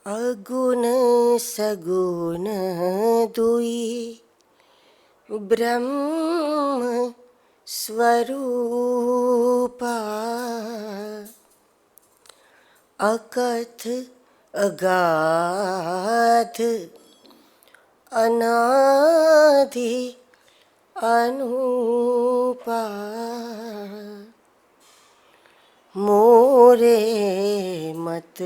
अगुण सगुण दुई ब्रह्म स्वरूपा अकथ अगाध अनादि अनूपा मोरे मत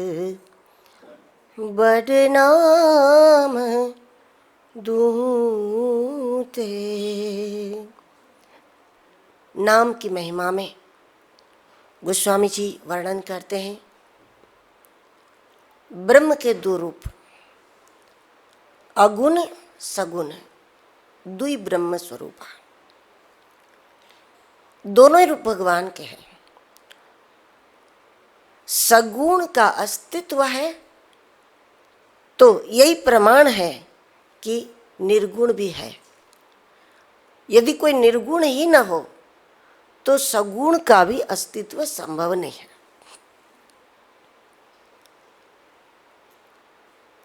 बदनाम दूते। नाम की महिमा में गोस्वामी जी वर्णन करते हैं ब्रह्म के दो रूप अगुण सगुण दुई ब्रह्म स्वरूपा। दोनों ही रूप भगवान के हैं। सगुण का अस्तित्व है तो यही प्रमाण है कि निर्गुण भी है। यदि कोई निर्गुण ही न हो तो सगुण का भी अस्तित्व संभव नहीं है।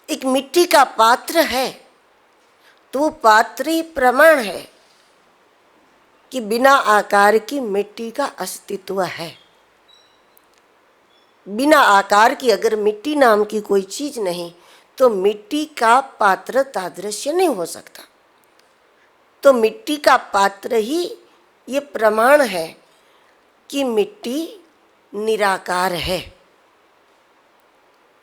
एक मिट्टी का पात्र है तो वो पात्र ही प्रमाण है कि बिना आकार की मिट्टी का अस्तित्व है। बिना आकार की अगर मिट्टी नाम की कोई चीज नहीं तो मिट्टी का पात्र तादृश्य नहीं हो सकता। तो मिट्टी का पात्र ही ये प्रमाण है कि मिट्टी निराकार है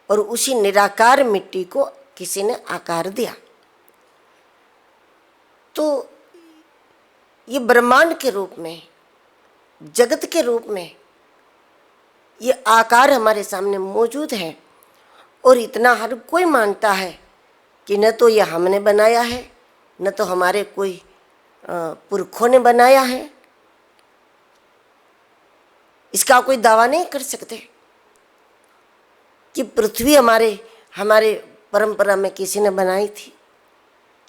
और उसी निराकार मिट्टी को किसी ने आकार दिया। तो ये ब्रह्मांड के रूप में जगत के रूप में ये आकार हमारे सामने मौजूद है और इतना हर कोई मानता है कि न तो ये हमने बनाया है न तो हमारे कोई पुरखों ने बनाया है। इसका कोई दावा नहीं कर सकते कि पृथ्वी हमारे परंपरा में किसी ने बनाई थी,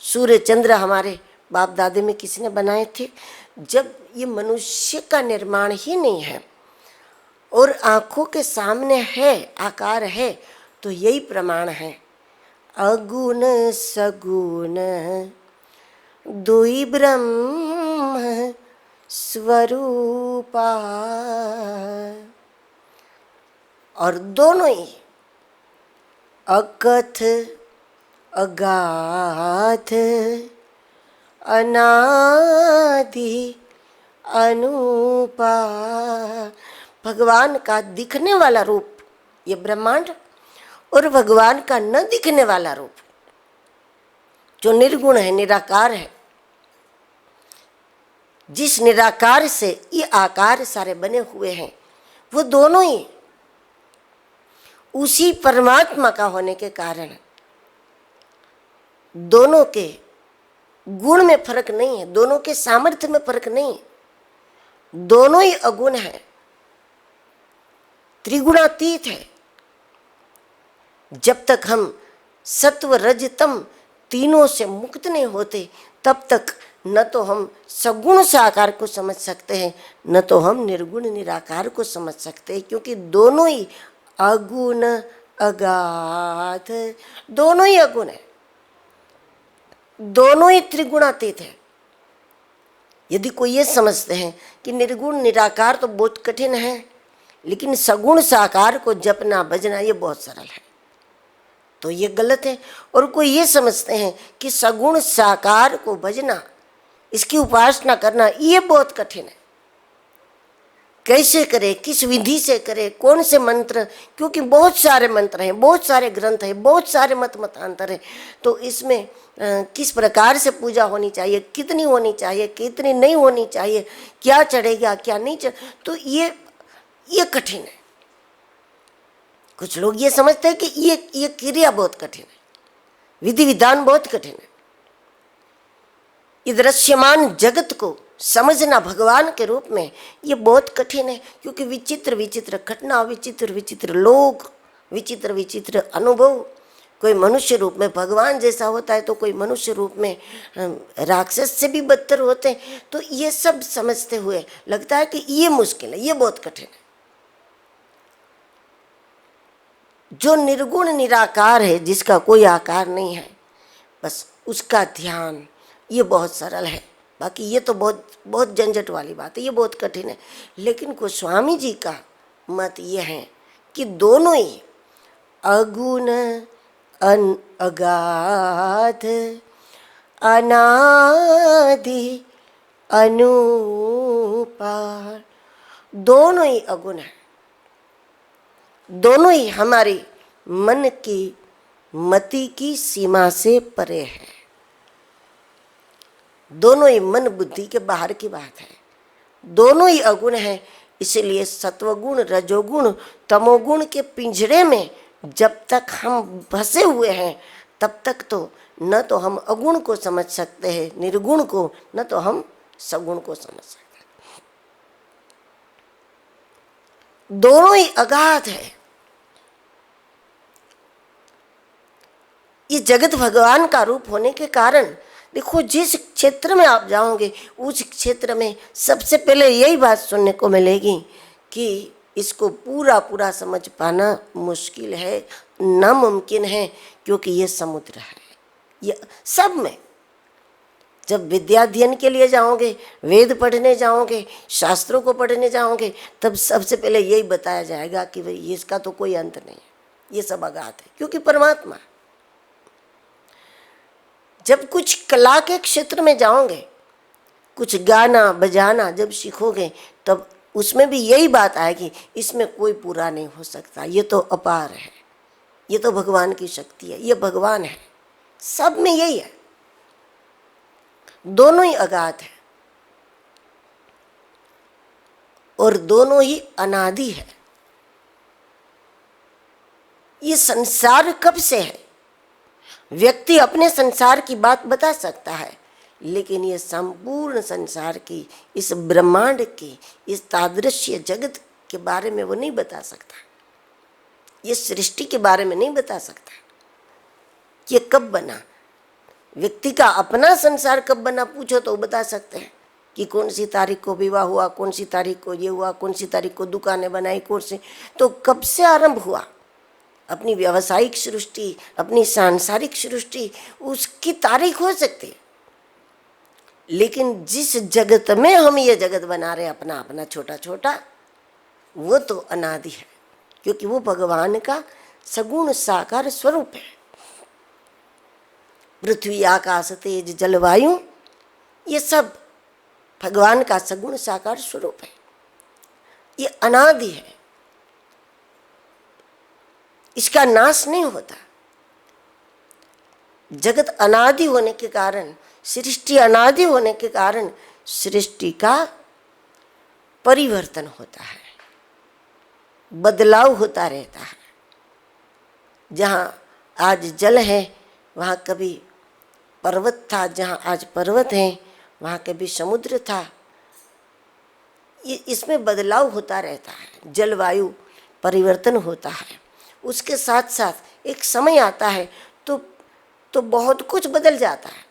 सूर्य चंद्र हमारे बाप दादे में किसी ने बनाए थे। जब ये मनुष्य का निर्माण ही नहीं है और आंखों के सामने है आकार है तो यही प्रमाण है अगुण सगुण दुई ब्रह्म स्वरूपा। और दोनों ही अकथ अगाध अनादि अनूपा। भगवान का दिखने वाला रूप ये ब्रह्मांड और भगवान का न दिखने वाला रूप जो निर्गुण है निराकार है, जिस निराकार से ये आकार सारे बने हुए हैं वो दोनों ही उसी परमात्मा का होने के कारण दोनों के गुण में फर्क नहीं है, दोनों के सामर्थ्य में फर्क नहीं है, दोनों ही अगुण है, त्रिगुणातीत है। जब तक हम सत्व रज तम तीनों से मुक्त नहीं होते तब तक न तो हम सगुण साकार को समझ सकते हैं न तो हम निर्गुण निराकार को समझ सकते हैं, क्योंकि दोनों ही अगुण अगाध दोनों ही अगुण है, दोनों ही त्रिगुणातीत है। यदि कोई ये समझते हैं कि निर्गुण निराकार तो बहुत कठिन है लेकिन सगुण साकार को जपना भजना ये बहुत सरल है तो ये गलत है। और कोई ये समझते हैं कि सगुण साकार को भजना इसकी उपासना करना ये बहुत कठिन है, कैसे करे किस विधि से करे कौन से मंत्र, क्योंकि बहुत सारे मंत्र हैं बहुत सारे ग्रंथ हैं बहुत सारे मतांतर हैं तो इसमें किस प्रकार से पूजा होनी चाहिए कितनी होनी चाहिए कितनी नहीं होनी चाहिए क्या चढ़ेगा क्या नहीं तो ये कठिन है। कुछ लोग ये समझते हैं कि ये क्रिया बहुत कठिन है, विधि विधान बहुत कठिन है। ये दृश्यमान जगत को समझना भगवान के रूप में ये बहुत कठिन है, क्योंकि विचित्र विचित्र घटना विचित्र विचित्र लोग विचित्र विचित्र अनुभव। कोई मनुष्य रूप में भगवान जैसा होता है तो कोई मनुष्य रूप में राक्षस से भी बदतर होते हैं। तो ये सब समझते हुए लगता है कि ये मुश्किल है ये बहुत कठिन है। जो निर्गुण निराकार है, जिसका कोई आकार नहीं है, बस उसका ध्यान, ये बहुत सरल है। बाकी ये तो बहुत बहुत झंझट वाली बात है, ये बहुत कठिन है। लेकिन गोस्वामी जी का मत ये है कि दोनों ही अगुण अगाध अनादि अनुपार, दोनों ही अगुण है, दोनों ही हमारी मन की मति की सीमा से परे है, दोनों ही मन बुद्धि के बाहर की बात है, दोनों ही अगुण है। इसलिए सत्वगुण रजोगुण तमोगुण के पिंजरे में जब तक हम फंसे हुए हैं, तब तक तो न तो हम अगुण को समझ सकते हैं निर्गुण को, न तो हम सगुण को समझ सकते हैं। दोनों ही अगाध है। ये जगत भगवान का रूप होने के कारण, देखो जिस क्षेत्र में आप जाओगे उस क्षेत्र में सबसे पहले यही बात सुनने को मिलेगी कि इसको पूरा पूरा समझ पाना मुश्किल है, नामुमकिन है, क्योंकि ये समुद्र है। ये सब में जब विद्याध्ययन के लिए जाओगे, वेद पढ़ने जाओगे, शास्त्रों को पढ़ने जाओगे, तब सबसे पहले यही बताया जाएगा कि भाई इसका तो कोई अंत नहीं है, ये सब अगाध है, क्योंकि परमात्मा। जब कुछ कला के क्षेत्र में जाओगे, कुछ गाना बजाना जब सीखोगे, तब उसमें भी यही बात आएगी, इसमें कोई पूरा नहीं हो सकता, ये तो अपार है, ये तो भगवान की शक्ति है, ये भगवान है। सब में यही है, दोनों ही अगाध है और दोनों ही अनादि है। ये संसार कब से है? व्यक्ति अपने संसार की बात बता सकता है, लेकिन ये संपूर्ण संसार की, इस ब्रह्मांड की, इस तादृश्य जगत के बारे में वो नहीं बता सकता, ये सृष्टि के बारे में नहीं बता सकता, ये कब बना। व्यक्ति का अपना संसार कब बना पूछो तो बता सकते हैं कि कौन सी तारीख को विवाह हुआ, कौन सी तारीख को ये हुआ, कौन सी तारीख को दुकानें बनाई, कौन सी, तो कब से आरंभ हुआ। अपनी व्यावसायिक सृष्टि, अपनी सांसारिक सृष्टि, उसकी तारीख हो सकती है, लेकिन जिस जगत में हम ये जगत बना रहे अपना अपना छोटा छोटा, वो तो अनादि है, क्योंकि वो भगवान का सगुण साकार स्वरूप है। पृथ्वी आकाश तेज जलवायु, ये सब भगवान का सगुण साकार स्वरूप है, ये अनादि है, इसका नाश नहीं होता। जगत अनादि होने के कारण, सृष्टि अनादि होने के कारण सृष्टि का परिवर्तन होता है, बदलाव होता रहता है। जहाँ आज जल है वहाँ कभी पर्वत था, जहाँ आज पर्वत है वहाँ कभी समुद्र था। ये इसमें बदलाव होता रहता है, जलवायु परिवर्तन होता है। उसके साथ साथ एक समय आता है तो बहुत कुछ बदल जाता है।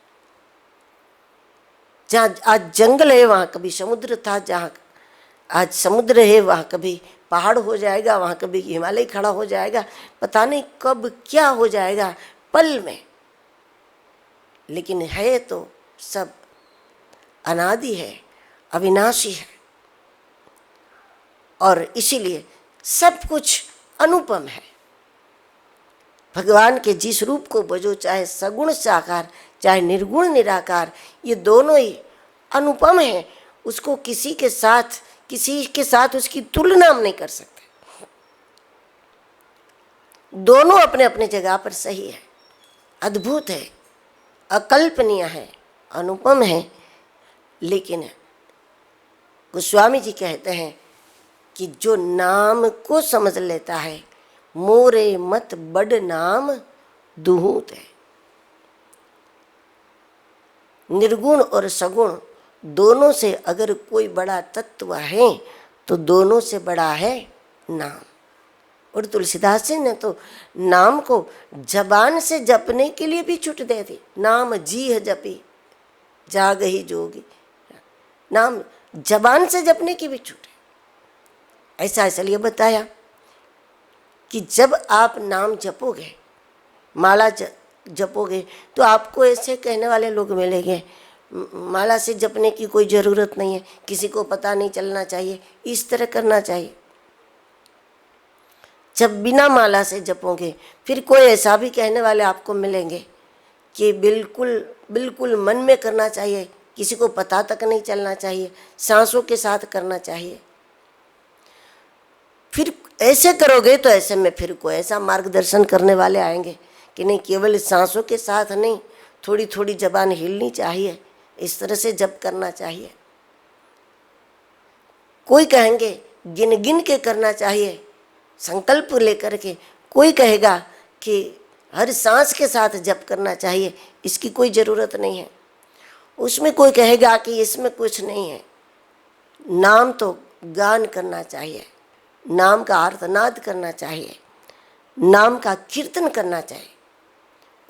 जहाँ आज जंगल है वहाँ कभी समुद्र था, जहाँ आज समुद्र है वहाँ कभी पहाड़ हो जाएगा, वहाँ कभी हिमालय खड़ा हो जाएगा, पता नहीं कब क्या हो जाएगा पल में। लेकिन है तो सब अनादि है, अविनाशी है, और इसीलिए सब कुछ अनुपम है। भगवान के जिस रूप को बजो, चाहे सगुण साकार चाहे निर्गुण निराकार, ये दोनों ही अनुपम है। उसको किसी के साथ उसकी तुलना हम नहीं कर सकते। दोनों अपने अपने जगह पर सही है, अद्भुत है, अकल्पनीय है, अनुपम है। लेकिन गोस्वामी जी कहते हैं कि जो नाम को समझ लेता है, मोरे मत बड़ नाम दुहूत है। निर्गुण और सगुण दोनों से अगर कोई बड़ा तत्व है तो दोनों से बड़ा है नाम। और तुलसीदास जी ने तो नाम को जबान से जपने के लिए भी छूट दे दी। नाम जीह जपी जाग ही जोगी, नाम जबान से जपने की भी छूट है। ऐसा इसलिए बताया कि जब आप नाम जपोगे, माला जपोगे, तो आपको ऐसे कहने वाले लोग मिलेंगे, माला से जपने की कोई ज़रूरत नहीं है, किसी को पता नहीं चलना चाहिए, इस तरह करना चाहिए। जब बिना माला से जपोगे, फिर कोई ऐसा भी कहने वाले आपको मिलेंगे कि बिल्कुल बिल्कुल मन में करना चाहिए, किसी को पता तक नहीं चलना चाहिए, सांसों के साथ करना चाहिए। फिर ऐसे करोगे तो ऐसे में फिर कोई ऐसा मार्गदर्शन करने वाले आएंगे कि नहीं, केवल सांसों के साथ नहीं, थोड़ी थोड़ी जबान हिलनी चाहिए, इस तरह से जप करना चाहिए। कोई कहेंगे गिन गिन के करना चाहिए, संकल्प लेकर के। कोई कहेगा कि हर सांस के साथ जप करना चाहिए, इसकी कोई ज़रूरत नहीं है। उसमें कोई कहेगा कि इसमें कुछ नहीं है, नाम तो गान करना चाहिए, नाम का आर्तनाद करना चाहिए, नाम का कीर्तन करना चाहिए।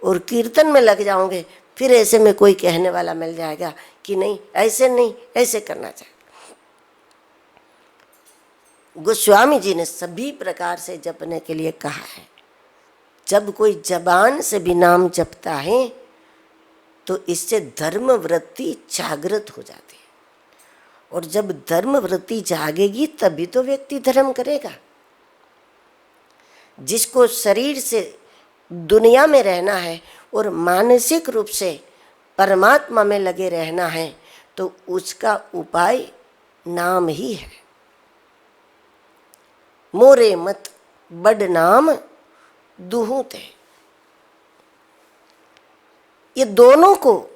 और कीर्तन में लग जाओगे, फिर ऐसे में कोई कहने वाला मिल जाएगा कि नहीं, ऐसे नहीं, ऐसे करना चाहिए। गोस्वामी जी ने सभी प्रकार से जपने के लिए कहा है। जब कोई जबान से भी नाम जपता है तो इससे धर्म वृत्ति जागृत हो जाती है, और जब धर्म वृत्ति जागेगी तभी तो व्यक्ति धर्म करेगा। जिसको शरीर से दुनिया में रहना है और मानसिक रूप से परमात्मा में लगे रहना है, तो उसका उपाय नाम ही है। मोरे मत बड़ नाम दुहू ते, ये दोनों को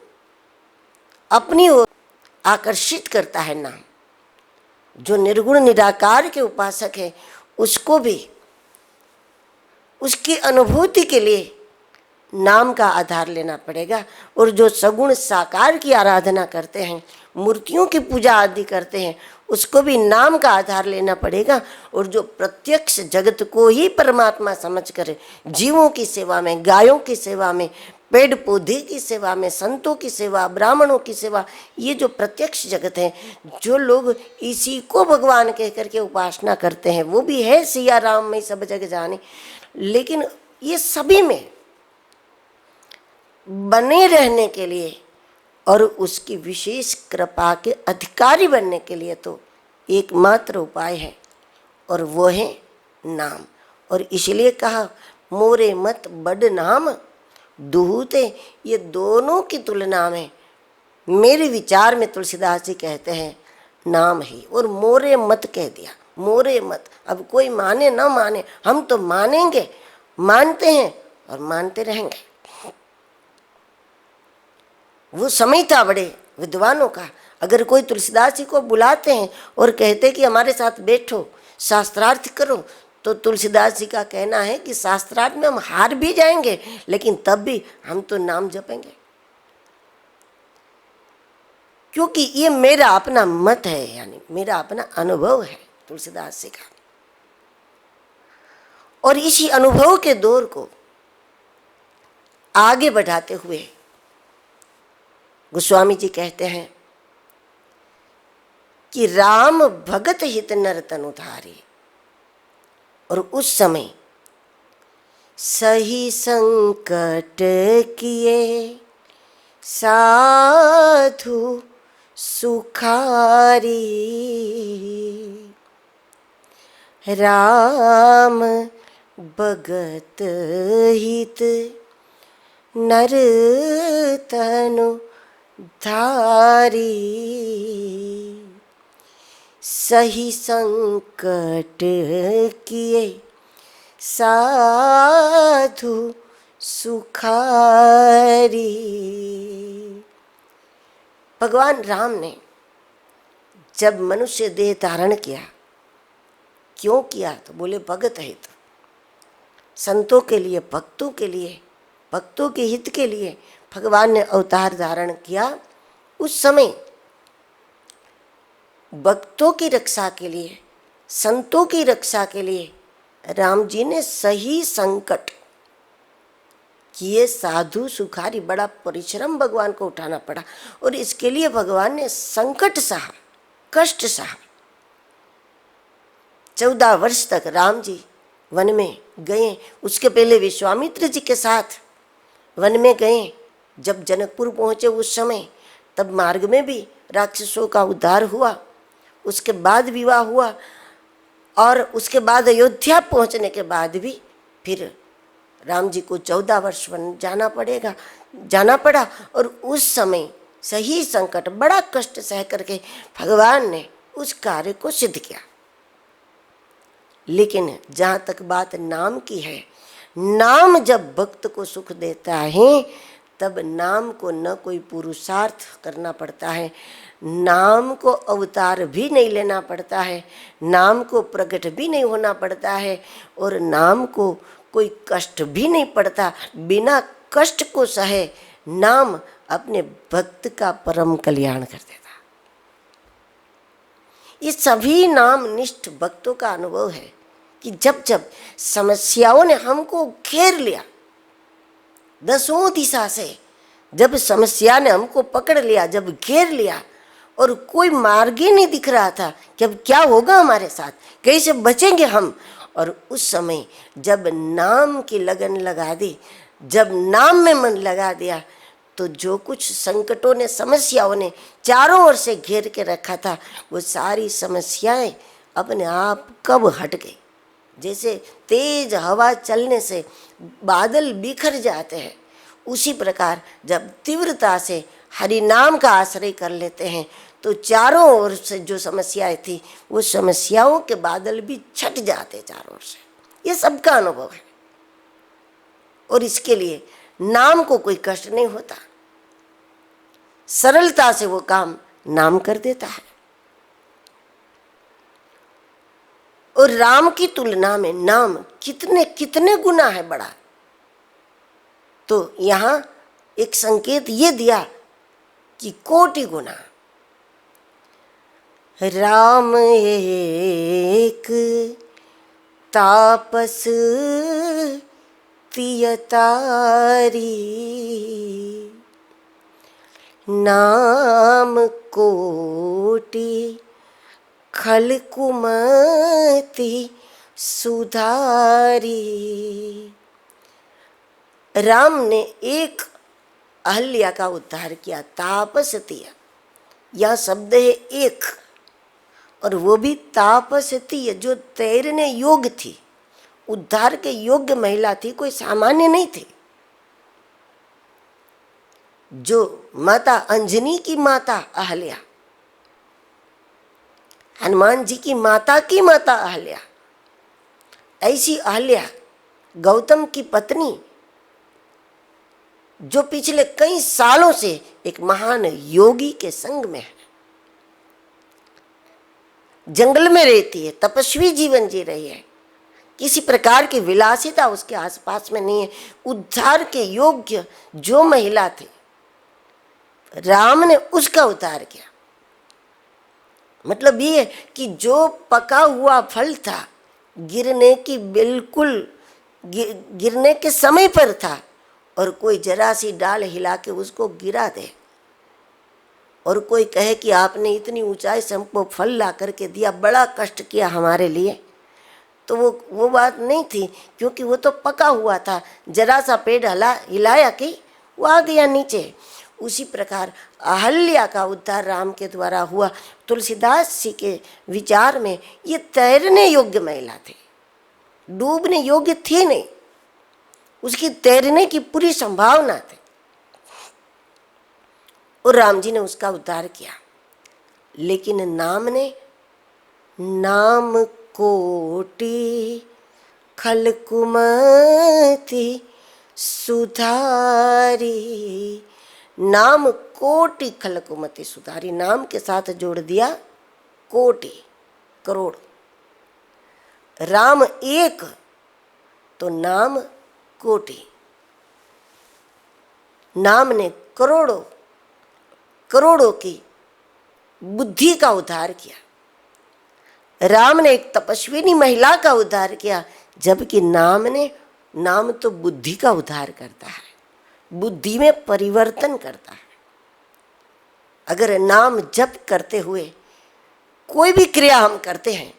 अपनी ओर आकर्षित करता है नाम। जो निर्गुण निराकार के उपासक है, उसको भी उसकी अनुभूति के लिए नाम का आधार लेना पड़ेगा। और जो सगुण साकार की आराधना करते हैं, मूर्तियों की पूजा आदि करते हैं, उसको भी नाम का आधार लेना पड़ेगा। और जो प्रत्यक्ष जगत को ही परमात्मा समझकर जीवों की सेवा में, गायों की सेवा में, पेड़ पौधे की सेवा में, संतों की सेवा, ब्राह्मणों की सेवा, ये जो प्रत्यक्ष जगत है, जो लोग इसी को भगवान कह करके उपासना करते हैं, वो भी है सिया राम में सब जग जाने। लेकिन ये सभी में बने रहने के लिए और उसकी विशेष कृपा के अधिकारी बनने के लिए तो एकमात्र उपाय है, और वो है नाम। और इसलिए कहा मोरे मत बड़ नाम दुहूते, ये दोनों की तुलना में मेरे विचार में तुलसीदास जी कहते हैं नाम ही। और मोरे मत कह दिया, मोरे मत। अब कोई माने ना माने, हम तो मानेंगे, मानते हैं और मानते रहेंगे। वो समय था बड़े विद्वानों का। अगर कोई तुलसीदास जी को बुलाते हैं और कहते कि हमारे साथ बैठो, शास्त्रार्थ करो, तो तुलसीदास जी का कहना है कि शास्त्रार्थ में हम हार भी जाएंगे, लेकिन तब भी हम तो नाम जपेंगे, क्योंकि ये मेरा अपना मत है, यानी मेरा अपना अनुभव है तुलसीदास जी का। और इसी अनुभव के दौर को आगे बढ़ाते हुए गोस्वामी जी कहते हैं कि राम भगत हित नर तनु धारी। और उस समय सही संकट किए साधु सुखारी, राम भगत हित नर तनु धारी, सही संकट किए साधु सुखारी। भगवान राम ने जब मनुष्य देह धारण किया, क्यों किया? तो बोले भगत हित, संतों के लिए, भक्तों के लिए, भक्तों के हित के लिए भगवान ने अवतार धारण किया। उस समय भक्तों की रक्षा के लिए, संतों की रक्षा के लिए राम जी ने सही संकट किए साधु सुखारी। बड़ा परिश्रम भगवान को उठाना पड़ा, और इसके लिए भगवान ने संकट सहा, कष्ट सहा। 14 वर्ष तक राम जी वन में गए। उसके पहले विश्वामित्र जी के साथ वन में गए। जब जनकपुर पहुँचे उस समय, तब मार्ग में भी राक्षसों का उद्धार हुआ। उसके बाद विवाह हुआ और उसके बाद अयोध्या पहुँचने के बाद भी फिर राम जी को 14 वर्ष वन जाना पड़ा। और उस समय सही संकट, बड़ा कष्ट सह करके भगवान ने उस कार्य को सिद्ध किया। लेकिन जहाँ तक बात नाम की है, नाम जब भक्त को सुख देता है, तब नाम को न कोई पुरुषार्थ करना पड़ता है, नाम को अवतार भी नहीं लेना पड़ता है, नाम को प्रकट भी नहीं होना पड़ता है, और नाम को कोई कष्ट भी नहीं पड़ता। बिना कष्ट को सहे नाम अपने भक्त का परम कल्याण कर देता। ये सभी नाम निष्ठ भक्तों का अनुभव है कि जब जब समस्याओं ने हमको घेर लिया, दसों दिशा से जब समस्या ने हमको पकड़ लिया, जब घेर लिया और कोई मार्ग ही नहीं दिख रहा था कि अब क्या होगा हमारे साथ, कैसे बचेंगे हम, और उस समय जब नाम की लगन लगा दी, जब नाम में मन लगा दिया, तो जो कुछ संकटों ने, समस्याओं ने चारों ओर से घेर के रखा था, वो सारी समस्याएं अपने आप कब हट गई। जैसे तेज हवा चलने से बादल बिखर जाते हैं, उसी प्रकार जब तीव्रता से हरि नाम का आश्रय कर लेते हैं, तो चारों ओर से जो समस्याएं थी, वो समस्याओं के बादल भी छट जाते चारों ओर से। ये सबका अनुभव है। और इसके लिए नाम को कोई कष्ट नहीं होता, सरलता से वो काम नाम कर देता है। और राम की तुलना में नाम कितने कितने गुना है बड़ा। तो यहां एक संकेत ये दिया कि कोटि गुना। राम एक तापस तियतारी, नाम कोटि खल कुमति सुधारी। राम ने एक अहल्या का उद्धार किया, तापसतीय। यह शब्द है एक, और वो भी तापसतीय, जो तैरने योग्य थी, उद्धार के योग्य महिला थी, कोई सामान्य नहीं थी। जो माता अंजनी की माता अहल्या, हनुमान जी की माता अहल्या, ऐसी अहल्या गौतम की पत्नी, जो पिछले कई सालों से एक महान योगी के संग में है, जंगल में रहती है, तपस्वी जीवन जी रही है, किसी प्रकार की विलासिता उसके आसपास में नहीं है। उद्धार के योग्य जो महिला थी, राम ने उसका उद्धार किया। मतलब ये कि जो पका हुआ फल था, गिरने की बिल्कुल गिरने के समय पर था, और कोई जरा सी डाल हिला के उसको गिरा दे, और कोई कहे कि आपने इतनी ऊंचाई से हमको फल ला करके दिया, बड़ा कष्ट किया हमारे लिए, तो वो बात नहीं थी, क्योंकि वो तो पका हुआ था। जरा सा पेड़ हिलाया कि वो आ गया नीचे। उसी प्रकार अहल्या का उद्धार राम के द्वारा हुआ। तुलसीदास जी के विचार में ये तैरने योग्य महिला थी, डूबने योग्य थी नहीं, उसकी तैरने की पूरी संभावना थी, और राम जी ने उसका उद्धार किया। लेकिन नाम ने, नाम कोटि खल कुमति सुधारी, नाम कोटि खल कुमति सुधारी। नाम के साथ जोड़ दिया कोटि, करोड़। राम एक तो नाम कोटि। नाम ने करोड़ों करोड़ों की बुद्धि का उद्धार किया। राम ने एक तपस्विनी महिला का उद्धार किया, जबकि नाम तो बुद्धि का उद्धार करता है, बुद्धि में परिवर्तन करता है। अगर नाम जप करते हुए कोई भी क्रिया हम करते हैं,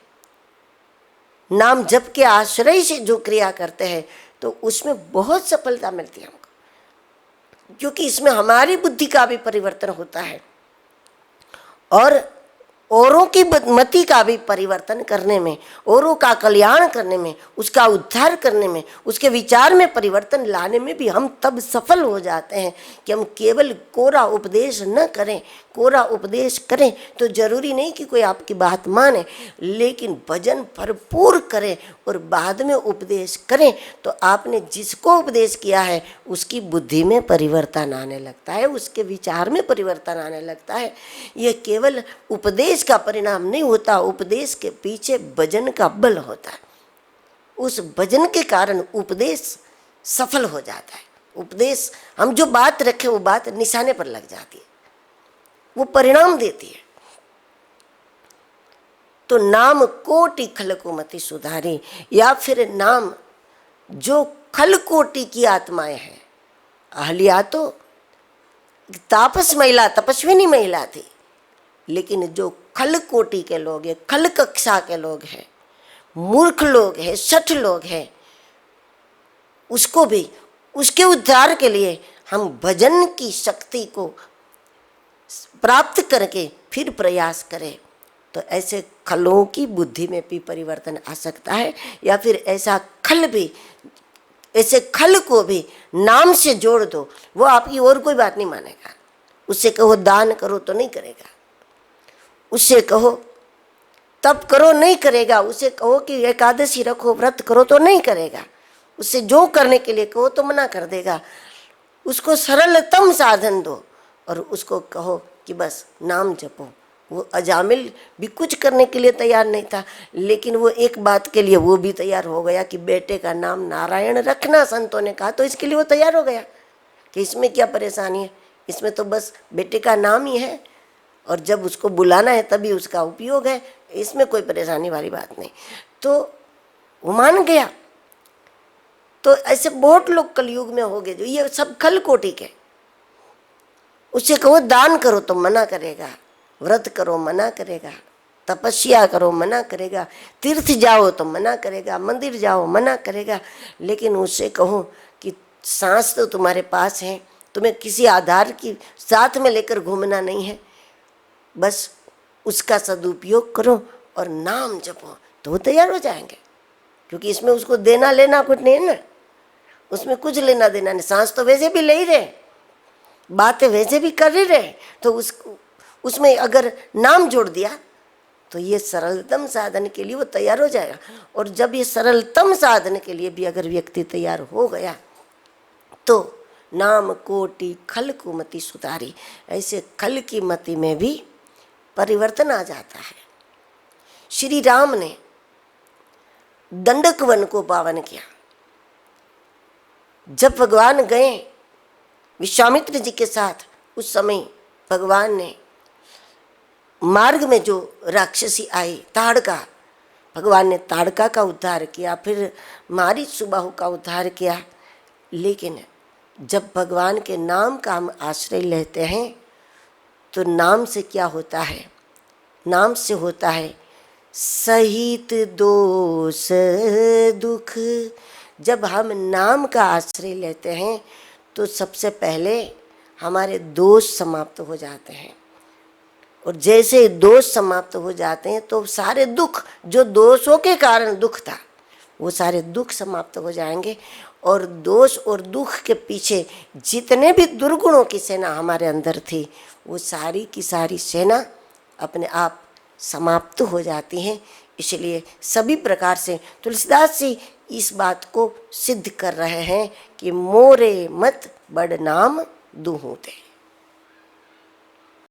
नाम जप के आश्रय से जो क्रिया करते हैं तो उसमें बहुत सफलता मिलती है हमको, क्योंकि इसमें हमारी बुद्धि का भी परिवर्तन होता है और औरों की मति का भी परिवर्तन करने में, औरों का कल्याण करने में, उसका उद्धार करने में, उसके विचार में परिवर्तन लाने में भी हम तब सफल हो जाते हैं कि हम केवल कोरा उपदेश न करें। कोरा उपदेश करें तो जरूरी नहीं कि कोई आपकी बात माने, लेकिन भजन भरपूर करें और बाद में उपदेश करें तो आपने जिसको उपदेश किया है उसकी बुद्धि में परिवर्तन आने लगता है, उसके विचार में परिवर्तन आने लगता है। यह केवल उपदेश का परिणाम नहीं होता, उपदेश के पीछे भजन का बल होता है। उस भजन के कारण उपदेश सफल हो जाता है। उपदेश हम जो बात रखे वो बात निशाने पर लग जाती है, वो परिणाम देती है। तो नाम कोटि खलकुमति सुधारी, या फिर नाम जो खल कोटि की आत्माएं हैं। अहल्या तो तापस महिला, तपस्विनी महिला थी, लेकिन जो खल कोटि के लोग हैं, खल कक्षा के लोग हैं, मूर्ख लोग हैं, शठ लोग हैं, उसको भी उसके उद्धार के लिए हम भजन की शक्ति को प्राप्त करके फिर प्रयास करें तो ऐसे खलों की बुद्धि में भी परिवर्तन आ सकता है। या फिर ऐसा खल भी, ऐसे खल को भी नाम से जोड़ दो, वो आपकी और कोई बात नहीं मानेगा। उससे कहो दान करो तो नहीं करेगा, उससे कहो तप करो नहीं करेगा, उससे कहो कि एकादशी रखो व्रत करो तो नहीं करेगा, उससे जो करने के लिए कहो तो मना कर देगा। उसको सरलतम साधन दो और उसको कहो कि बस नाम जपो। वो अजामिल भी कुछ करने के लिए तैयार नहीं था, लेकिन वो एक बात के लिए वो भी तैयार हो गया कि बेटे का नाम नारायण रखना संतों ने कहा, तो इसके लिए वो तैयार हो गया कि इसमें क्या परेशानी है, इसमें तो बस बेटे का नाम ही है और जब उसको बुलाना है तभी उसका उपयोग है, इसमें कोई परेशानी वाली बात नहीं। तो वो मान गया। तो ऐसे बहुत लोग कलयुग में हो गए जो ये सब खल कोटि के। उससे कहो दान करो तो मना करेगा, व्रत करो मना करेगा, तपस्या करो मना करेगा, तीर्थ जाओ तो मना करेगा, मंदिर जाओ मना करेगा। लेकिन उससे कहो कि सांस तो तुम्हारे पास है, तुम्हें किसी आधार की साथ में लेकर घूमना नहीं है, बस उसका सदुपयोग करो और नाम जपो, तो वो तैयार हो जाएंगे। क्योंकि इसमें उसको देना लेना कुछ नहीं है ना, उसमें कुछ लेना देना नहीं। सांस तो वैसे भी ले ही रहे, बातें वैसे भी कर ही रहे, तो उसमें अगर नाम जोड़ दिया तो ये सरलतम साधन के लिए वो तैयार हो जाएगा। और जब ये सरलतम साधन के लिए भी अगर व्यक्ति तैयार हो गया तो नाम कोटि खल को मति सुधारी, ऐसे खल की मति में भी परिवर्तन आ जाता है। श्री राम ने दंडक वन को पावन किया। जब भगवान गए विश्वामित्र जी के साथ, उस समय भगवान ने मार्ग में जो राक्षसी आई ताड़का, भगवान ने ताड़का का उद्धार किया, फिर मारीच सुबाहु का उद्धार किया। लेकिन जब भगवान के नाम का हम आश्रय लेते हैं तो नाम से क्या होता है? नाम से होता है सहित दोष दुख। जब हम नाम का आश्रय लेते हैं तो सबसे पहले हमारे दोष समाप्त हो जाते हैं, और जैसे दोष समाप्त हो जाते हैं तो सारे दुख, जो दोषों के कारण दुख था, वो सारे दुख समाप्त हो जाएंगे। और दोष और दुख के पीछे जितने भी दुर्गुणों की सेना हमारे अंदर थी, वो सारी की सारी सेना अपने आप समाप्त हो जाती हैं। इसलिए सभी प्रकार से तुलसीदास जी इस बात को सिद्ध कर रहे हैं कि मोरे मत बड़ नाम दुहूते।